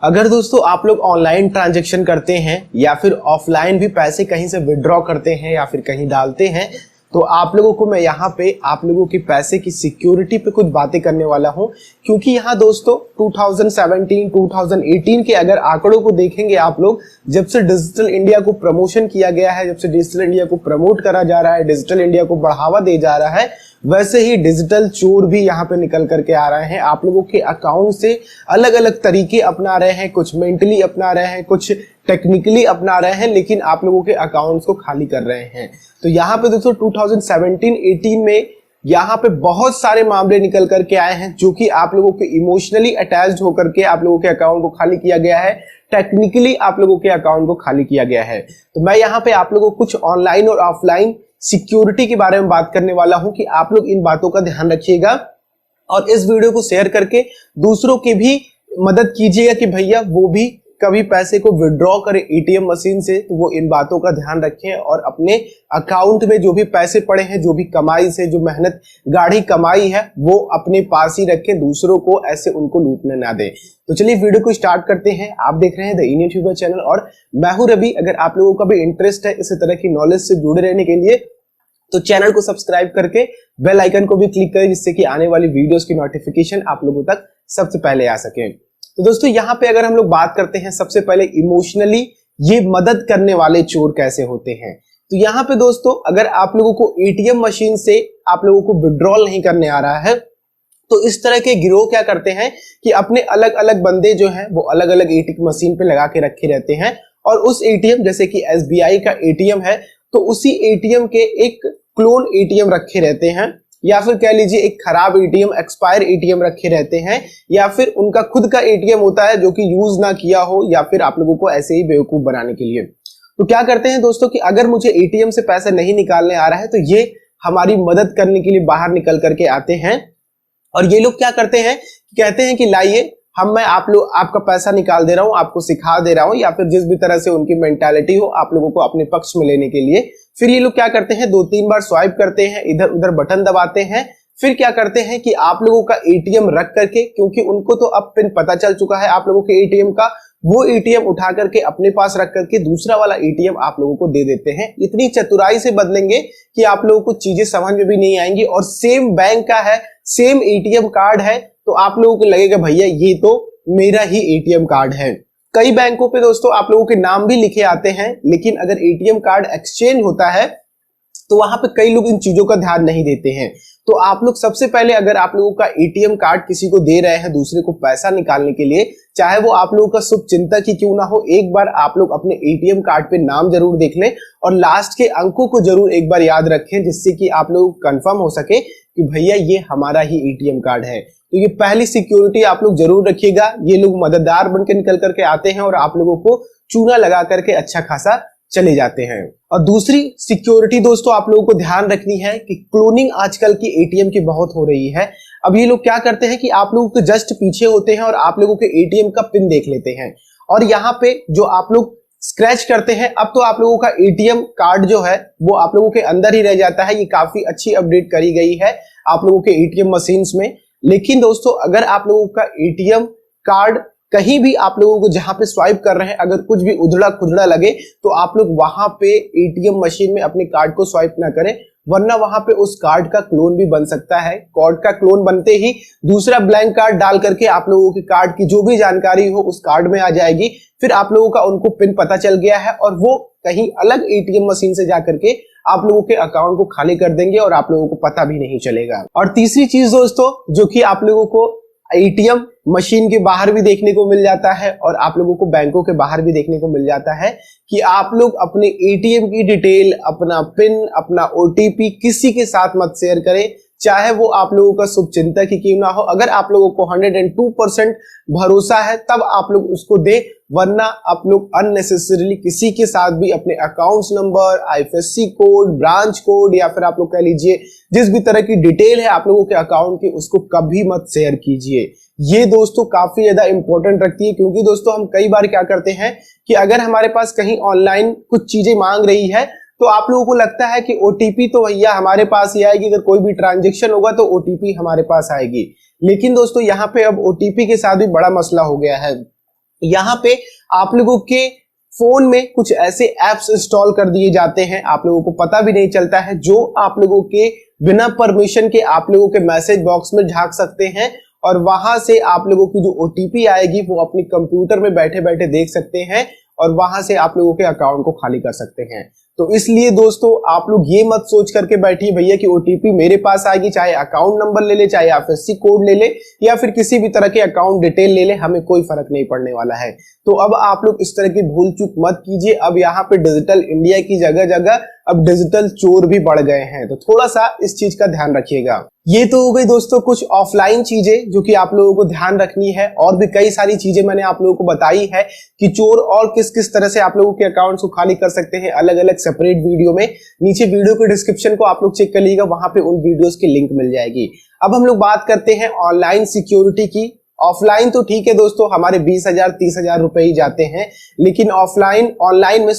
अगर दोस्तों आप लोग ऑनलाइन ट्रांजैक्शन करते हैं या फिर ऑफलाइन भी पैसे कहीं से विड्रॉ करते हैं या फिर कहीं डालते हैं, तो आप लोगों को मैं यहाँ पे आप लोगों की पैसे की सिक्योरिटी पे कुछ बातें करने वाला हूँ। क्योंकि यहाँ दोस्तों 2017, 2018 के अगर आंकड़ों को देखेंगे आप लोग, जब से डिजिटल इंडिया को प्रमोशन किया गया है, जब से डिजिटल इंडिया को प्रमोट करा जा रहा है, डिजिटल इंडिया को बढ़ावा दे जा रहा है, वैसे ही डिजिटल चोर भी यहाँ पे निकल करके आ रहे हैं। आप लोगों के अकाउंट से अलग अलग तरीके अपना रहे हैं, कुछ मेंटली अपना रहे हैं, कुछ टेक्निकली अपना रहे हैं, लेकिन आप लोगों के अकाउंट्स को खाली कर रहे हैं। तो यहाँ पे दोस्तों 2017-18 में यहाँ पे बहुत सारे मामले निकल करके आए हैं, जो कि आप लोगों के इमोशनली अटैच्ड होकर के आप लोगों के अकाउंट को खाली किया गया है, टेक्निकली आप लोगों के अकाउंट को खाली किया गया है। तो मैं यहाँ पे आप लोगों को कुछ ऑनलाइन और ऑफलाइन सिक्योरिटी के बारे में बात करने वाला हूं कि आप लोग इन बातों का ध्यान रखिएगा और इस वीडियो को शेयर करके दूसरों की भी मदद कीजिएगा कि भैया वो भी कभी पैसे को विड्रॉ करें एटीएम मशीन से, तो वो इन बातों का ध्यान रखें और अपने अकाउंट में जो भी पैसे पड़े हैं, जो भी कमाई से, जो मेहनत गाढ़ी कमाई है, वो अपने पास ही रखें, दूसरों को ऐसे उनको लूटने ना दें। तो चलिए वीडियो को स्टार्ट करते हैं। आप देख रहे हैं द इंडियन ट्यूबर चैनल और मैं हूं रवि। अगर आप लोगों का भी इंटरेस्ट है इसी तरह की नॉलेज से जुड़े रहने के लिए, तो चैनल को सब्सक्राइब करके बेल आइकन को भी क्लिक करें, जिससे कि आने वाली वीडियोस की नोटिफिकेशन आप लोगों तक सबसे पहले आ सके। तो दोस्तों यहाँ पे अगर हम लोग बात करते हैं, सबसे पहले इमोशनली ये मदद करने वाले चोर कैसे होते हैं। तो यहाँ पे दोस्तों अगर आप लोगों को एटीएम मशीन से आप लोगों को विड्रॉल नहीं करने आ रहा है, तो इस तरह के गिरोह क्या करते हैं कि अपने अलग अलग बंदे जो हैं वो अलग अलग एटीएम मशीन पे लगा के रखे रहते हैं और उस एटीएम, जैसे कि एसबीआई का एटीएम है, तो उसी एटीएम के एक क्लोन एटीएम रखे रहते हैं, या फिर कह लीजिए एक खराब एटीएम, एक्सपायर एटीएम रखे रहते हैं, या फिर उनका खुद का एटीएम होता है जो कि यूज ना किया हो, या फिर आप लोगों को ऐसे ही बेवकूफ बनाने के लिए। तो क्या करते हैं दोस्तों कि अगर मुझे एटीएम से पैसा नहीं निकालने आ रहा है, तो ये हमारी मदद करने के लिए बाहर निकल करके आते हैं और ये लोग क्या करते हैं, कहते हैं कि लाइए मैं आपका पैसा निकाल दे रहा हूं, आपको सिखा दे रहा हूं, या फिर जिस भी तरह से उनकी मेंटालिटी हो आप लोगों को अपने पक्ष में लेने के लिए। फिर ये लोग क्या करते हैं, 2-3 बार स्वाइप करते हैं, इधर उधर बटन दबाते हैं, फिर क्या करते हैं कि आप लोगों का एटीएम रख करके, क्योंकि उनको तो अब पिन पता चल चुका है आप लोगों के एटीएम का, वो एटीएम उठा करके अपने पास रख करके दूसरा वाला एटीएम आप लोगों को दे देते हैं। इतनी चतुराई से बदलेंगे कि आप लोगों को चीजें समझ में भी नहीं आएंगी, और सेम बैंक का है, सेम एटीएम कार्ड है, तो आप लोगों को लगेगा भैया ये तो मेरा ही एटीएम कार्ड है। कई बैंकों पे दोस्तों आप लोगों के नाम भी लिखे आते हैं, लेकिन अगर एटीएम कार्ड एक्सचेंज होता है तो वहां पे कई लोग इन चीजों का ध्यान नहीं देते हैं। तो आप लोग सबसे पहले, अगर आप लोगों का एटीएम कार्ड किसी को दे रहे हैं दूसरे को पैसा निकालने के लिए, चाहे वो आप लोगों का शुभ चिंतक ही क्यों ना हो, एक बार आप लोग अपने एटीएम कार्ड पे नाम जरूर देख लें और लास्ट के अंकों को जरूर एक बार याद रखें, जिससे कि आप लोग कंफर्म हो सके कि भैया ये हमारा ही एटीएम कार्ड है। तो ये पहली सिक्योरिटी आप लोग जरूर रखिएगा। ये लोग मददगार बनकर निकल करके आते हैं और आप लोगों को चूना लगा करके अच्छा खासा चले जाते हैं। और दूसरी सिक्योरिटी दोस्तों आप लोगों को ध्यान रखनी है कि क्लोनिंग आजकल की एटीएम की बहुत हो रही है। अब ये लोग क्या करते हैं कि आप लोगों के जस्ट पीछे होते हैं और आप लोगों के एटीएम का पिन देख लेते हैं, और यहाँ पे जो आप लोग स्क्रैच करते हैं, अब तो आप लोगों का एटीएम कार्ड जो है वो आप लोगों के अंदर ही रह जाता है। ये काफी अच्छी अपडेट करी गई है आप लोगों के एटीएम मशीन्स में। लेकिन दोस्तों अगर आप लोगों का एटीएम कार्ड कहीं भी आप लोगों को जहां पे स्वाइप कर रहे हैं, अगर कुछ भी उधड़ा खुदड़ा लगे, तो आप लोग वहां पे एटीएम मशीन में अपने कार्ड को स्वाइप ना करें, वरना वहां पे उस कार्ड का क्लोन भी बन सकता है। कार्ड का क्लोन बनते ही दूसरा ब्लैंक कार्ड डाल करके आप लोगों के कार्ड की जो भी जानकारी हो उस कार्ड में आ जाएगी। फिर आप लोगों का उनको पिन पता चल गया है और वो कहीं अलग एटीएम मशीन से जाकर के आप लोगों के अकाउंट को खाली कर देंगे और आप लोगों को पता भी नहीं चलेगा। और तीसरी चीज दोस्तों, जो कि आप लोगों को एटीएम मशीन के बाहर भी देखने को मिल जाता है और आप लोगों को बैंकों के बाहर भी देखने को मिल जाता है, कि आप लोग अपने एटीएम की डिटेल, अपना पिन, अपना ओटीपी किसी के साथ मत शेयर करें, चाहे वो आप लोगों का शुभचिंतक ही क्यों ना हो। अगर आप लोगों को 102% भरोसा है तब आप लोग उसको दे, वरना आप लोग अननेसेसरीली किसी के साथ भी अपने accounts number, IFSC code, branch code, या फिर आप लोग कह लीजिए जिस भी तरह की डिटेल है आप लोगों के अकाउंट की, उसको कभी मत शेयर कीजिए। ये दोस्तों काफी ज्यादा इंपॉर्टेंट रखती है, क्योंकि दोस्तों हम कई बार क्या करते हैं कि अगर हमारे पास कहीं ऑनलाइन कुछ चीजें मांग रही है, तो आप लोगों को लगता है कि ओटीपी तो भैया हमारे पास ही आएगी, अगर कोई भी ट्रांजैक्शन होगा तो ओटीपी हमारे पास आएगी। लेकिन दोस्तों यहाँ पे अब ओटीपी के साथ भी बड़ा मसला हो गया है। यहाँ पे आप लोगों के फोन में कुछ ऐसे एप्स इंस्टॉल कर दिए जाते हैं, आप लोगों को पता भी नहीं चलता है, जो आप लोगों के बिना परमिशन के आप लोगों के मैसेज बॉक्स में झांक सकते हैं और वहां से आप लोगों की जो ओटीपी आएगी वो अपने कंप्यूटर में बैठे बैठे देख सकते हैं और वहां से आप लोगों के अकाउंट को खाली कर सकते हैं। तो इसलिए दोस्तों आप लोग ये मत सोच करके बैठिए भैया कि ओटीपी मेरे पास आएगी, चाहे अकाउंट नंबर ले ले, चाहे आईएफएससी कोड ले ले या फिर किसी भी तरह के अकाउंट डिटेल ले ले, हमें कोई फर्क नहीं पड़ने वाला है। तो अब आप लोग इस तरह की भूल चूक मत कीजिए। अब यहाँ पे डिजिटल इंडिया की जगह जगह अब डिजिटल चोर भी बढ़ गए हैं, तो थोड़ा सा इस चीज का ध्यान रखिएगा। ये तो हो गई दोस्तों कुछ ऑफलाइन चीजें जो कि आप लोगों को ध्यान रखनी है, और भी कई सारी चीजें मैंने आप लोगों को बताई है कि चोर और किस किस तरह से आप लोगों के अकाउंट्स को खाली कर सकते हैं अलग अलग सेपरेट वीडियो में। नीचे वीडियो के डिस्क्रिप्शन को आप लोग चेक कर लीजिएगा, वहां पे उन वीडियोस की लिंक मिल जाएगी। अब हम लोग बात करते हैं ऑनलाइन सिक्योरिटी की। ऑफलाइन तो ठीक है दोस्तों, हमारे 20,000 30,000 रुपए ही जाते हैं, लेकिन ऑनलाइन में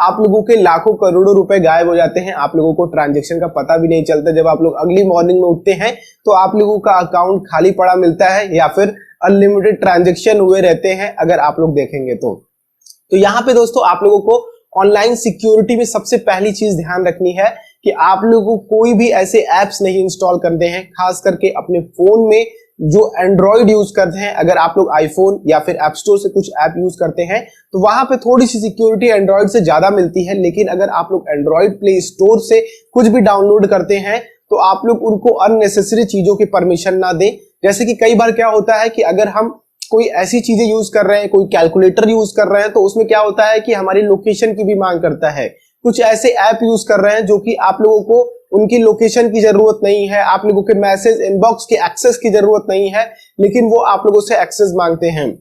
आप लोगों के लाखों करोड़ों रुपए गायब हो जाते हैं। आप लोगों को ट्रांजैक्शन का पता भी नहीं चलता। जब आप लोग अगली मॉर्निंग में उठते हैं तो आप लोगों का अकाउंट खाली पड़ा मिलता है या फिर अनलिमिटेड ट्रांजैक्शन हुए रहते हैं, अगर आप लोग देखेंगे तो यहाँ पे दोस्तों आप लोगों को ऑनलाइन सिक्योरिटी में सबसे पहली चीज ध्यान रखनी है कि आप लोगों को कोई भी ऐसे एप्स नहीं इंस्टॉल करते हैं, खास करके अपने फोन में जो एंड्रॉइड यूज करते हैं। अगर आप लोग आईफोन या फिर ऐप स्टोर से कुछ ऐप यूज करते हैं तो वहां पे थोड़ी सी सिक्योरिटी एंड्रॉइड से ज्यादा मिलती है, लेकिन अगर आप लोग एंड्रॉइड प्ले स्टोर से कुछ भी डाउनलोड करते हैं तो आप लोग उनको अननेसेसरी चीजों की परमिशन ना दें। जैसे कि कई बार क्या होता है कि अगर हम कोई ऐसी चीजें यूज कर रहे हैं, कोई कैलकुलेटर यूज कर रहे हैं, तो उसमें क्या होता है कि हमारी लोकेशन की भी मांग करता है। कुछ ऐसे ऐप यूज कर रहे हैं जो कि आप लोगों को उनकी लोकेशन की जरूरत नहीं है, आप लोगों के मैसेज इनबॉक्स के एक्सेस की जरूरत नहीं है, लेकिन वो आप लोगों से एक्सेस मांगते हैं।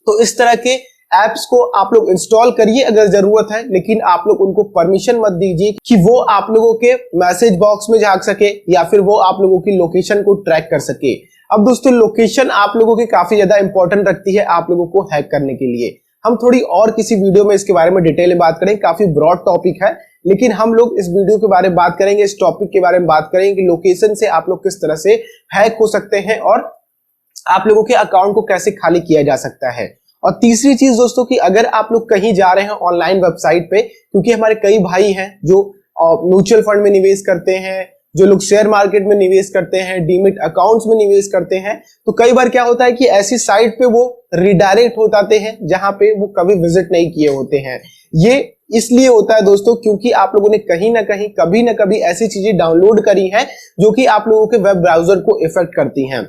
तो इस तरह के एप्स को आप लोग इंस्टॉल करिए अगर जरूरत है, लेकिन आप लोग उनको परमिशन मत दीजिए कि वो आप लोगों के मैसेज बॉक्स में झांक सके या फिर वो आप लोगों की लोकेशन को ट्रैक कर सके। अब दोस्तों लोकेशन आप लोगों की काफी ज्यादा इंपॉर्टेंट रखती है आप लोगों को हैक करने के लिए। हम थोड़ी और किसी वीडियो में इसके बारे में डिटेल में बात करेंगे, काफी ब्रॉड टॉपिक है, लेकिन हम लोग इस वीडियो के बारे में बात करेंगे, इस टॉपिक के बारे में बात करेंगे कि लोकेशन से आप लोग किस तरह से हैक हो सकते हैं और आप लोगों के अकाउंट को कैसे खाली किया जा सकता है। और तीसरी चीज दोस्तों कि अगर आप लोग कहीं जा रहे हैं ऑनलाइन वेबसाइट पे, क्योंकि हमारे कई भाई हैं जो म्यूचुअल फंड में निवेश करते हैं, जो लोग शेयर मार्केट में निवेश करते हैं, डीमिट अकाउंट्स में निवेश करते हैं, तो कई बार क्या होता है कि ऐसी साइट पे वो रिडायरेक्ट हो जाते हैं जहां पे वो कभी विजिट नहीं किए होते हैं। ये इसलिए होता है दोस्तों क्योंकि आप लोगों ने कहीं ना कहीं कभी ना कभी ऐसी चीजें डाउनलोड करी हैं जो कि आप लोगों के वेब ब्राउजर को इफेक्ट करती हैं।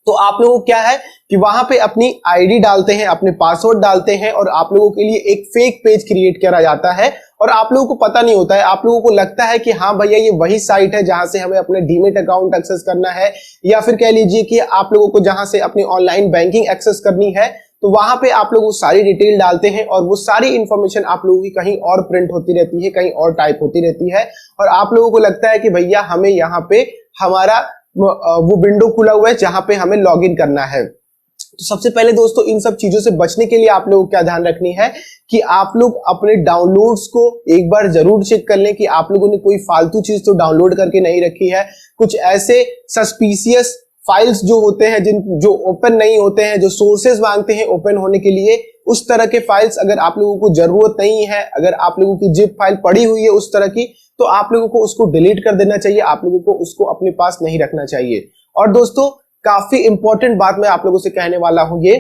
तो आप लोगों को क्या है कि वहां पे अपनी आईडी डालते हैं, अपने पासवर्ड डालते हैं और आप लोगों के लिए एक फेक पेज क्रिएट करा जाता है और आप लोगों को पता नहीं होता है। आप लोगों को लगता है कि हाँ भैया ये वही साइट है जहां से हमें अपने डीमेट अकाउंट एक्सेस करना है, या फिर कह लीजिए कि आप लोगों को जहां से अपनी ऑनलाइन बैंकिंग एक्सेस करनी है। तो वहां पे आप लोग सारी डिटेल डालते हैं और वो सारी इंफॉर्मेशन आप लोगों की कहीं और प्रिंट होती रहती है, कहीं और टाइप होती रहती है, और आप लोगों को लगता है कि भैया हमें यहाँ पे हमारा वो विंडो खुला हुआ है जहां पे हमें लॉगिन करना है। तो सबसे पहले दोस्तों इन सब चीजों से बचने के लिए आप लोगों को क्या ध्यान रखनी है कि आप लोग अपने डाउनलोड्स को एक बार जरूर चेक कर लें कि आप लोगों ने कोई फालतू चीज तो डाउनलोड करके नहीं रखी है। कुछ ऐसे सस्पिशियस फाइल्स जो होते हैं जो ओपन नहीं होते हैं, जो सोर्सेज मांगते हैं ओपन होने के लिए, उस तरह के फाइल्स अगर आप लोगों को जरूरत नहीं है, अगर आप लोगों की जिप फाइल पड़ी हुई है उस तरह की, तो आप लोगों को उसको डिलीट कर देना चाहिए, आप लोगों को उसको अपने पास नहीं रखना चाहिए। और दोस्तों काफी इंपॉर्टेंट बात मैं आप लोगों से कहने वाला हूं ये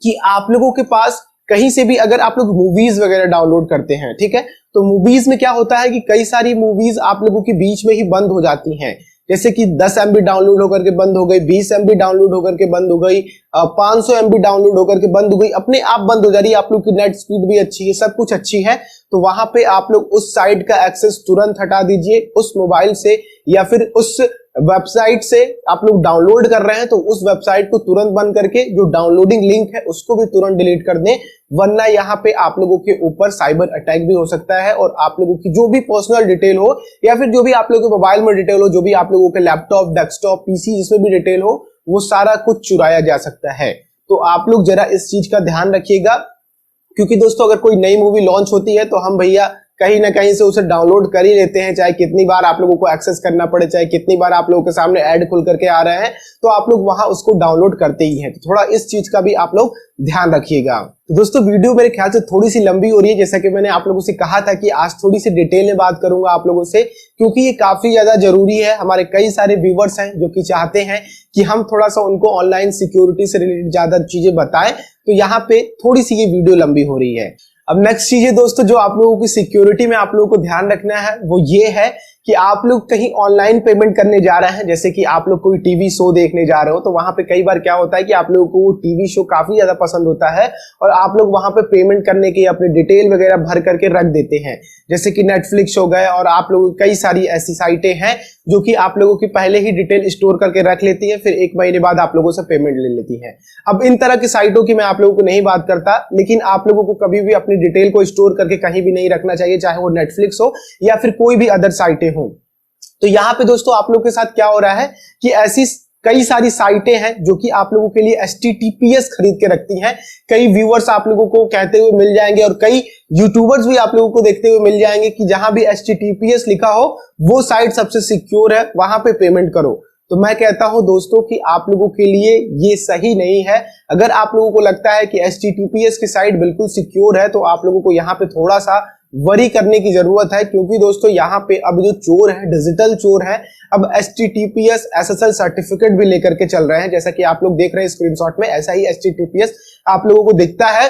कि आप लोगों के पास कहीं से भी अगर आप लोग मूवीज वगैरह डाउनलोड करते हैं, ठीक है, तो मूवीज में क्या होता है कि कई सारी मूवीज आप लोगों के बीच में ही बंद हो जाती हैं। जैसे कि 10 MB डाउनलोड होकर के बंद हो गई, 20 MB डाउनलोड होकर के बंद हो गई, 500 MB डाउनलोड होकर के बंद हो गई, अपने आप बंद हो जा रही है। आप लोग की नेट स्पीड भी अच्छी है, सब कुछ अच्छी है, तो वहां पे आप लोग उस साइट का एक्सेस तुरंत हटा दीजिए उस मोबाइल से, या फिर उस वेबसाइट से आप लोग डाउनलोड कर रहे हैं तो उस वेबसाइट को तुरंत बंद करके जो डाउनलोडिंग लिंक है उसको भी तुरंत डिलीट कर दें, वरना यहाँ पे आप लोगों के ऊपर साइबर अटैक भी हो सकता है और आप लोगों की जो भी पर्सनल डिटेल हो या फिर जो भी आप लोगों के मोबाइल में डिटेल हो, जो भी आप लोगों के लैपटॉप, डेस्कटॉप, पीसी जिसमें भी डिटेल हो, वो सारा कुछ चुराया जा सकता है। तो आप लोग जरा इस चीज का ध्यान रखिएगा, क्योंकि दोस्तों अगर कोई नई मूवी लॉन्च होती है तो हम भैया कहीं ना कहीं से उसे डाउनलोड कर ही लेते हैं, चाहे कितनी बार आप लोगों को एक्सेस करना पड़े, चाहे कितनी बार आप लोगों के सामने ऐड खुल करके आ रहे हैं, तो आप लोग वहां उसको डाउनलोड करते ही हैं। तो थोड़ा इस चीज का भी आप लोग ध्यान रखिएगा। तो दोस्तों वीडियो मेरे ख्याल से थोड़ी सी लंबी हो रही है, जैसा कि मैंने आप लोगों से कहा था कि आज थोड़ी सी डिटेल में बात करूंगा आप लोगों से, क्योंकि ये काफी ज्यादा जरूरी है। हमारे कई सारे व्यूवर्स हैं जो कि चाहते हैं कि हम थोड़ा सा उनको ऑनलाइन सिक्योरिटी से रिलेटेड ज्यादा चीजें बताएं, तो यहाँ पे थोड़ी सी ये वीडियो लंबी हो रही है। अब नेक्स्ट चीज है दोस्तों, जो आप लोगों की सिक्योरिटी में आप लोगों को ध्यान रखना है वो ये है कि आप लोग कहीं ऑनलाइन पेमेंट करने जा रहे हैं, जैसे कि आप लोग कोई टीवी शो देखने जा रहे हो, तो वहां पे कई बार क्या होता है कि आप लोगों को वो टीवी शो काफी ज्यादा पसंद होता है और आप लोग वहां पे पेमेंट करने की अपनी डिटेल वगैरह भर करके रख देते हैं, जैसे कि नेटफ्लिक्स हो गए, और आप लोग कई सारी ऐसी साइटें हैं जो कि आप लोगों की पहले ही डिटेल स्टोर करके रख लेती है, फिर 1 महीने बाद आप लोगों से पेमेंट ले लेती है। अब इन तरह की साइटों की मैं आप लोगों को नहीं बात करता, लेकिन आप लोगों को कभी भी अपनी डिटेल को स्टोर करके कहीं भी नहीं रखना चाहिए, चाहे वो नेटफ्लिक्स हो या फिर कोई भी अदर साइटें हो। तो यहाँ पे दोस्तों आप लोग के साथ क्या हो रहा है कि ऐसी कई सारी साइटें हैं जो कि आप लोगों के लिए HTTPS खरीद के रखती हैं। कई व्यूअर्स आप लोगों को कहते हुए मिल जाएंगे और कई यूट्यूबर्स भी आप लोगों को देखते हुए मिल जाएंगे कि जहां भी HTTPS लिखा हो वो साइट सबसे सिक्योर है, वहां पे पेमेंट करो। तो मैं कहता हूं दोस्तों कि आप लोगों के लिए ये सही नहीं है। अगर आप लोगों को लगता है कि HTTPS की साइट बिल्कुल सिक्योर है, तो आप लोगों को यहाँ पे थोड़ा सा वरी करने की जरूरत है, क्योंकि दोस्तों यहाँ पे अब जो चोर है, डिजिटल चोर है, अब HTTPS SSL सर्टिफिकेट भी लेकर के चल रहे हैं, जैसा कि आप लोग देख रहे हैं स्क्रीनशॉट में, ऐसा ही HTTPS आप लोगों को दिखता है।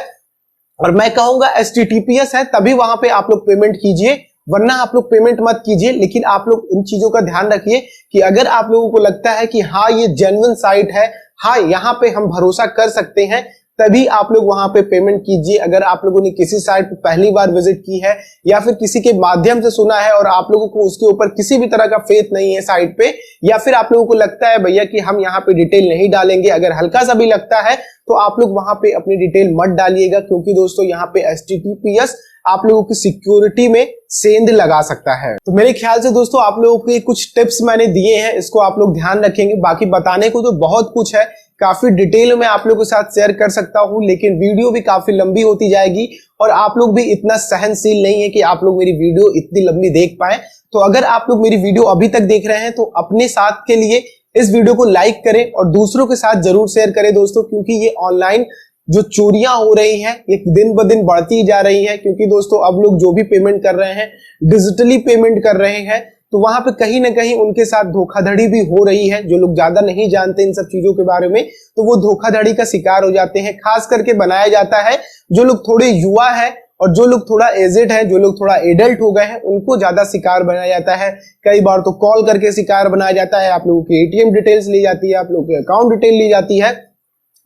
और मैं कहूंगा HTTPS है तभी वहां पे आप लोग पेमेंट कीजिए, वरना आप लोग पेमेंट मत कीजिए। लेकिन आप लोग इन चीजों का ध्यान रखिए कि अगर आप लोगों को लगता है कि हाँ ये जेन्युइन साइट है, हाँ यहाँ पे हम भरोसा कर सकते हैं, तभी आप लोग वहां पे पेमेंट कीजिए। अगर आप लोगों ने किसी साइट पे पहली बार विजिट की है या फिर किसी के माध्यम से सुना है और आप लोगों को उसके ऊपर किसी भी तरह का फेथ नहीं है साइट पे, या फिर आप लोगों को लगता है भैया कि हम यहाँ पे डिटेल नहीं डालेंगे, अगर हल्का सा भी लगता है तो आप लोग वहां पे अपनी डिटेल मत डालिएगा, क्योंकि दोस्तों यहाँ पे HTTPS आप लोगों की सिक्योरिटी में सेंध लगा सकता है। तो मेरे ख्याल से दोस्तों आप लोगों को कुछ टिप्स मैंने दिए हैं, इसको आप लोग ध्यान रखेंगे। बाकी बताने को तो बहुत कुछ है, काफी डिटेल में आप लोगों के साथ शेयर कर सकता हूं, लेकिन वीडियो भी काफी लंबी होती जाएगी और आप लोग भी इतना सहनशील नहीं है कि आप लोग मेरी वीडियो इतनी लंबी देख पाए। तो अगर आप लोग मेरी वीडियो अभी तक देख रहे हैं तो अपने साथ के लिए इस वीडियो को लाइक करें और दूसरों के साथ जरूर शेयर करें दोस्तों, क्योंकि ये ऑनलाइन जो चोरियां हो रही हैं ये दिन ब दिन बढ़ती जा रही है। क्योंकि दोस्तों अब लोग जो भी पेमेंट कर रहे हैं डिजिटली पेमेंट कर रहे हैं, तो वहां पे कहीं ना कहीं उनके साथ धोखाधड़ी भी हो रही है। जो लोग ज्यादा नहीं जानते इन सब चीजों के बारे में, तो वो धोखाधड़ी का शिकार हो जाते हैं। खास करके बनाया जाता है जो लोग थोड़े युवा है और जो लोग थोड़ा एजेड है, जो लोग थोड़ा एडल्ट हो गए हैं, उनको ज्यादा शिकार बनाया जाता है। कई बार तो कॉल करके शिकार बनाया जाता है, आप लोगों की ATM डिटेल्स ली जाती है, आप लोगों की अकाउंट डिटेल ली जाती है।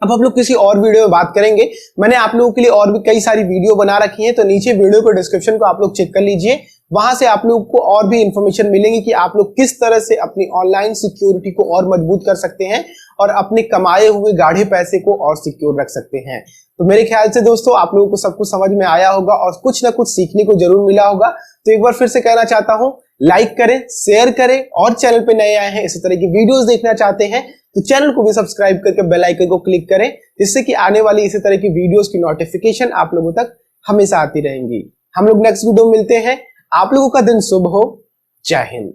अब हम लोग किसी और वीडियो में बात करेंगे, मैंने आप लोगों के लिए और भी कई सारी वीडियो बना रखी है, तो नीचे वीडियो को डिस्क्रिप्शन को आप लोग चेक कर लीजिए, वहां से आप लोगों को और भी इंफॉर्मेशन मिलेंगी कि आप लोग किस तरह से अपनी ऑनलाइन सिक्योरिटी को और मजबूत कर सकते हैं और अपने कमाए हुए गाढ़े पैसे को और सिक्योर रख सकते हैं। तो मेरे ख्याल से दोस्तों आप लोगों को सब कुछ समझ में आया होगा और कुछ ना कुछ सीखने को जरूर मिला होगा। तो एक बार फिर से कहना चाहता हूं, लाइक करें, शेयर करें, और चैनल पे नए आए हैं इसी तरह की वीडियोस देखना चाहते हैं तो चैनल को भी सब्सक्राइब करके बेल आइकन को क्लिक करें, जिससे कि आने वाली इसी तरह की वीडियोस की नोटिफिकेशन आप लोगों तक हमेशा आती रहेंगी। हम लोग नेक्स्ट वीडियो में मिलते हैं। आप लोगों का दिन शुभ हो। जय हिंद।